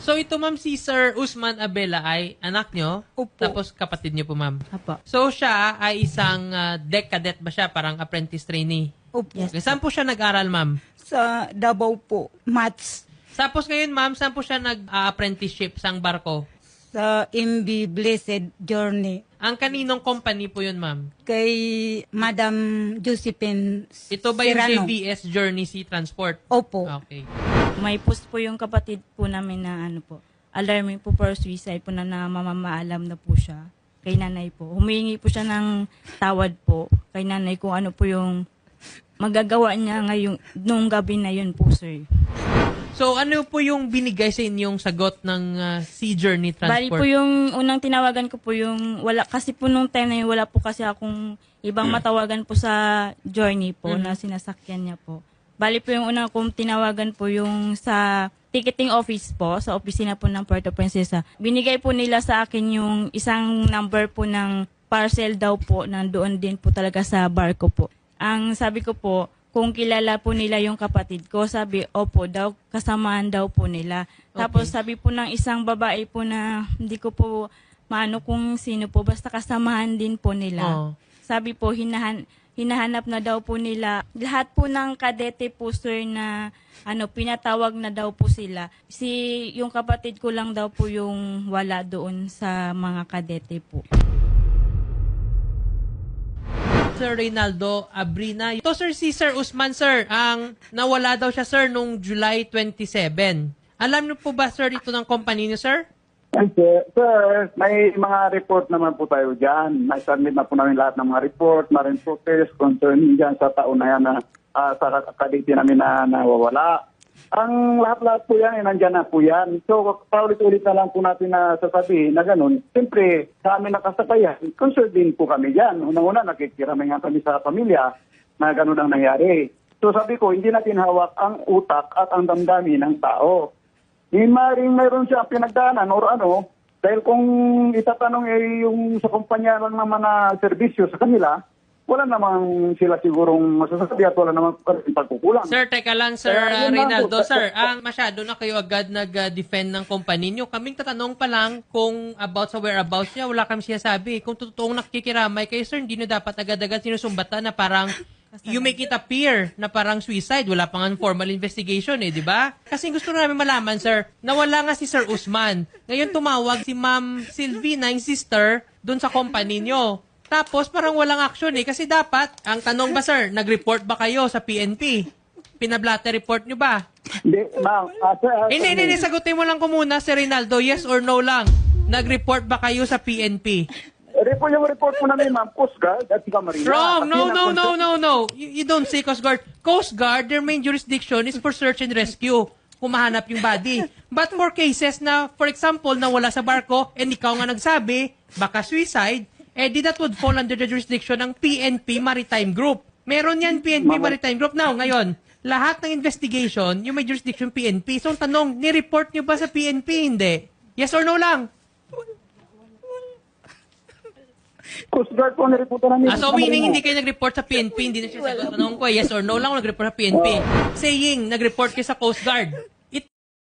So ito ma'am, si Sir Usman Abela ay anak nyo? Opo. Tapos kapatid nyo po ma'am? Apa. So siya ay isang deck cadet ba siya? Parang apprentice trainee? Opo. Okay. Saan po siya nag-aral ma'am? Sa Davao po, Mats. Tapos ngayon ma'am, saan po siya nag-apprenticeship? Saang barko? Sa MB Blessed Journey. Ang kaninong company po yun ma'am? Kay Madam Josephine Ito ba yung Serrano. JBS Journey Sea Transport? Opo. Okay. May post po yung kapatid po namin na alarming po for suicide po na mamamaalam na po siya kay nanay po. Humihingi po siya ng tawad po kay nanay kung ano po yung magagawa niya ngayong nung gabi na yun po, sir. So ano po yung binigay sa inyong sagot ng Sea Journey Transport? Bali po yung unang tinawagan ko po yung wala kasi po nung time na yun wala po kasi akong ibang matawagan po sa journey po na sinasakyan niya po. Bali po yung unang kong tinawagan po yung sa ticketing office po, sa opisina po ng Puerto Princesa. Binigay po nila sa akin yung isang number po ng parcel daw po na doon din po talaga sa barko po. Ang sabi ko po, kung kilala po nila yung kapatid ko, sabi, opo daw, kasamaan daw po nila. Okay. Tapos sabi po ng isang babae po na hindi ko po maano kung sino po, basta kasamahan din po nila. Oh. Sabi po, hinahanap na daw po nila. Lahat po ng kadete po, sir, na pinatawag na daw po sila. Yung kapatid ko lang daw po yung wala doon sa mga kadete po. Sir Reynaldo Abrina. Ito sir, si Sir Usman sir, ang nawala daw siya sir nung July 27. Alam niyo po ba sir ito ng company niyo sir? Sir, may mga report naman po tayo dyan. May submit na po namin lahat ng mga report, marine focus, concerning dyan sa taon na yan na sa kaditi namin na nawawala. Ang lahat-lahat po yan, nandyan na po yan. So, paulit-ulit na lang po natin na sasabihin na ganun. Siyempre, sa amin nakasakayan, concerned din po kami dyan. Unang-una, nakikiramay nga kami sa pamilya na ganun ang nangyari. So, sabi ko, hindi natin hawak ang utak at ang damdamin ng tao. Di maring mayroon siya pinagdaanan or ano, dahil kung itatanong yung sa kumpanya lang naman na serbisyo sa kanila, wala namang sila sigurong masasabi at wala namang pagkukulang. Sir, teka lang, Sir Reynaldo. Sir, masyado na kayo agad nag-defend ng company nyo. Kaming tatanong pa lang kung about sa whereabouts niya, wala kami sinasabi. Kung totoong nakikiramay kayo, sir, hindi nyo dapat agad-agad sinusumbatan na parang you make it appear na parang suicide. Wala pang formal investigation di ba? Kasi gusto namin malaman, sir, nawala nga si Sir Usman. Ngayon tumawag si Ma'am Sylvie na yung sister doon sa company nyo. Tapos, parang walang action kasi dapat, ang tanong ba sir, nag-report ba kayo sa PNP? Pinablatter report nyo ba? Hindi, ma'am. Hindi, sagutin mo lang ko muna, Sir Reynaldo, yes or no lang. Nag-report ba kayo sa PNP? Yung report po namin, ma'am, Coast Guard at si Camarines. Wrong, no. You don't say Coast Guard. Coast Guard, their main jurisdiction is for search and rescue. Kung mahanap yung body. But for cases na, for example, nawala sa barko, and ikaw nga nagsabi, baka suicide, that would fall under the jurisdiction ng PNP Maritime Group. Meron yan PNP Maritime Group. Now, ngayon, lahat ng investigation, yung may jurisdiction PNP. So, ang tanong, ni-report nyo ba sa PNP? Hindi. Yes or no lang? Coast Guard po nireport namin. So, meaning hindi kayo nag-report sa PNP, hindi na siya sagot. Tanong ko, yes or no lang nag-report sa PNP. Saying, nag-report kayo sa Coast Guard.